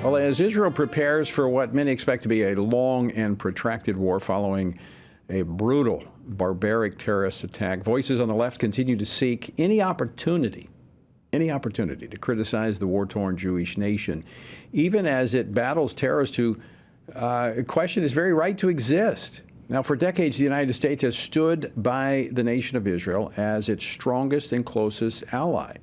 Well, as Israel prepares for what many expect to be a long and protracted war following a brutal, barbaric terrorist attack, voices on the left continue to seek any opportunity to criticize the war-torn Jewish nation, even as it battles terrorists who question its very right to exist. Now, for decades, the United States has stood by the nation of Israel as its strongest and closest ally.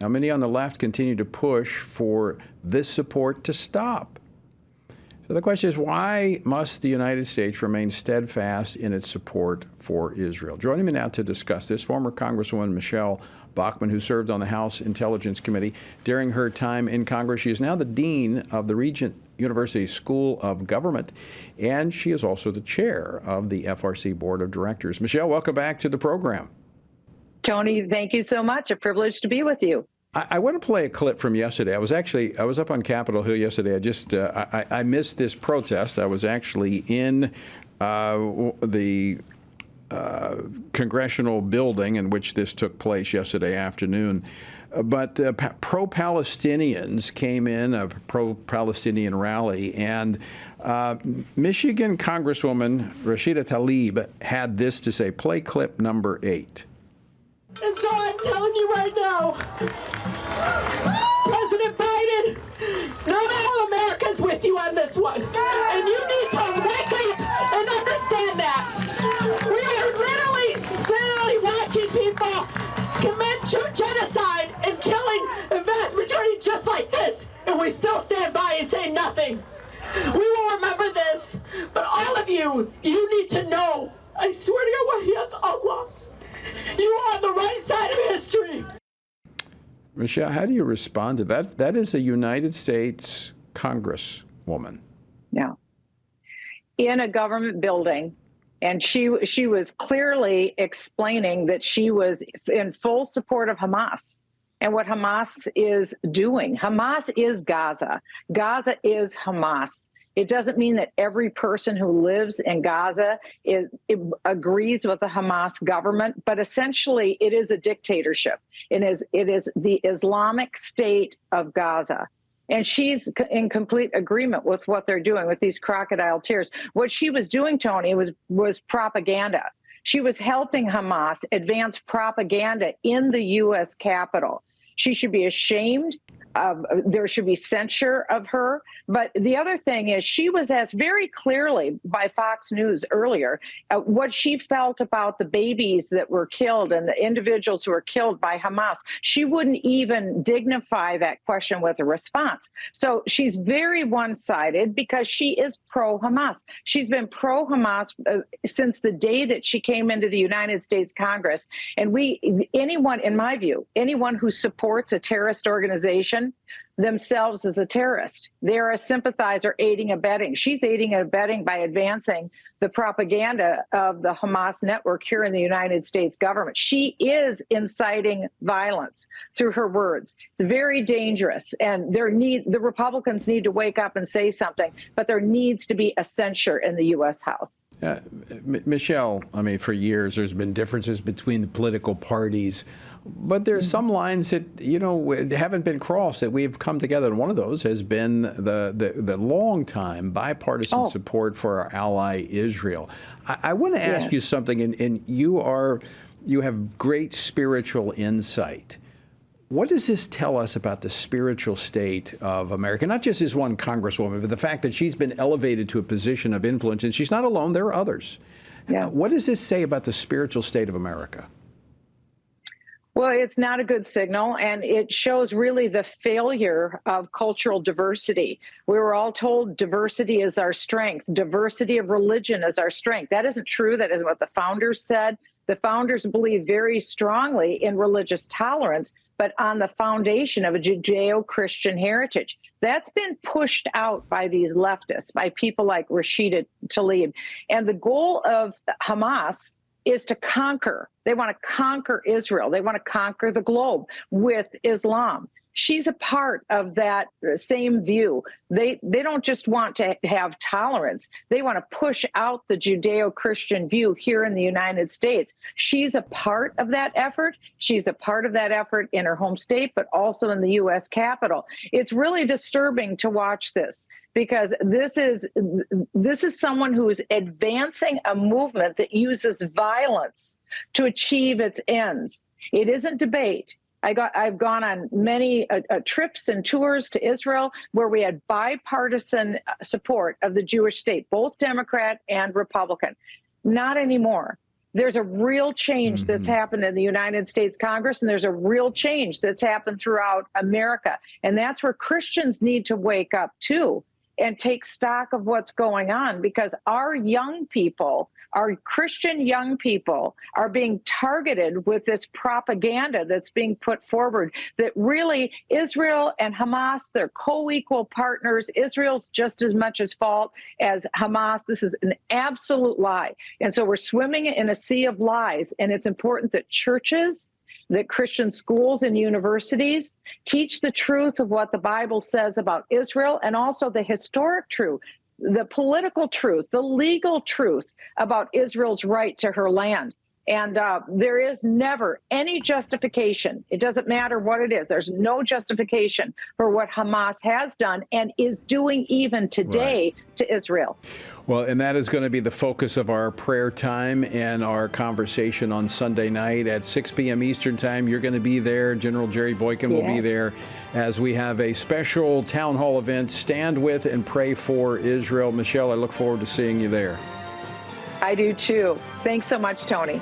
Now, many on the left continue to push for this support to stop. So the question is, why must the United States remain steadfast in its support for Israel? Joining me now to discuss this, former Congresswoman Michele Bachmann, who served on the House Intelligence Committee during her time in Congress. She is now the dean of the Regent University School of Government, and she is also the chair of the FRC Board of Directors. Michele, welcome back to the program. Tony, thank you so much. A privilege to be with you. I want to play a clip from yesterday. I was up on Capitol Hill yesterday. I missed this protest. I was actually in the congressional building in which this took place yesterday afternoon. But pro-Palestinians came in, a pro-Palestinian rally, and Michigan Congresswoman Rashida Tlaib had this to say. Play clip number 8. And so I'm telling you right now, President Biden, not all America's with you on this one. And you need to wake up and understand that. We are literally watching people commit genocide and killing the vast majority just like this. And we still stand by and say nothing. We will remember this. But all of you need to know, I swear to God, Allah, you are on the right side of history. Michele, how do you respond to that? That is a United States Congresswoman. Yeah. In a government building, and she was clearly explaining that she was in full support of Hamas and what Hamas is doing. Hamas is Gaza. Gaza is Hamas. It doesn't mean that every person who lives in Gaza agrees with the Hamas government, but essentially it is a dictatorship. It is the Islamic State of Gaza. And she's in complete agreement with what they're doing with these crocodile tears. What she was doing, Tony, was propaganda. She was helping Hamas advance propaganda in the U.S. Capitol. She should be ashamed. There should be censure of her. But the other thing is she was asked very clearly by Fox News earlier what she felt about the babies that were killed and the individuals who were killed by Hamas. She wouldn't even dignify that question with a response. So she's very one-sided because she is pro-Hamas. She's been pro-Hamas since the day that she came into the United States Congress. And anyone, in my view, anyone who supports a terrorist organization themselves as a terrorist. They're a sympathizer, aiding, abetting. She's aiding and abetting by advancing the propaganda of the Hamas network here in the United States government. She is inciting violence through her words. It's very dangerous, and the Republicans need to wake up and say something, but there needs to be a censure in the U.S. House. Michele, I mean, for years there's been differences between the political parties, but there's some lines that, haven't been crossed that we've come together. And one of those has been the long-time bipartisan support for our ally Israel. I want to ask you something, and you have great spiritual insight. What does this tell us about the spiritual state of America? Not just as one Congresswoman, but the fact that she's been elevated to a position of influence, and she's not alone. There are others. Yeah. What does this say about the spiritual state of America? Well, it's not a good signal, and it shows really the failure of cultural diversity. We were all told diversity is our strength. Diversity of religion is our strength. That isn't true. That isn't what the founders said. The founders believed very strongly in religious tolerance, but on the foundation of a Judeo-Christian heritage. That's been pushed out by these leftists, by people like Rashida Tlaib. And the goal of Hamas is to conquer. They want to conquer Israel. They want to conquer the globe with Islam. she's a part of that same view. They don't just want to have tolerance. They want to push out the Judeo-Christian view here in the United States. She's a part of that effort. She's a part of that effort in her home state, but also in the U.S. Capitol. It's really disturbing to watch this, because this is someone who is advancing a movement that uses violence to achieve its ends. It isn't debate. I've gone on many trips and tours to Israel where we had bipartisan support of the Jewish state, both Democrat and Republican. Not anymore. There's a real change that's happened in the United States Congress, and there's a real change that's happened throughout America. And that's where Christians need to wake up too and take stock of what's going on, because our young people, our Christian young people, are being targeted with this propaganda that's being put forward that really Israel and Hamas, they're co-equal partners. Israel's just as much as fault as Hamas. This is an absolute lie. And so we're swimming in a sea of lies. And it's important that churches, that Christian schools and universities teach the truth of what the Bible says about Israel, and also the historic truth, the political truth, the legal truth about Israel's right to her land. And there is never any justification. It doesn't matter what it is. There's no justification for what Hamas has done and is doing even today to Israel. Well, and that is going to be the focus of our prayer time and our conversation on Sunday night at 6 p.m. Eastern Time. You're going to be there. General Jerry Boykin will be there as we have a special town hall event, Stand With and Pray for Israel. Michele, I look forward to seeing you there. I do too. Thanks so much, Tony.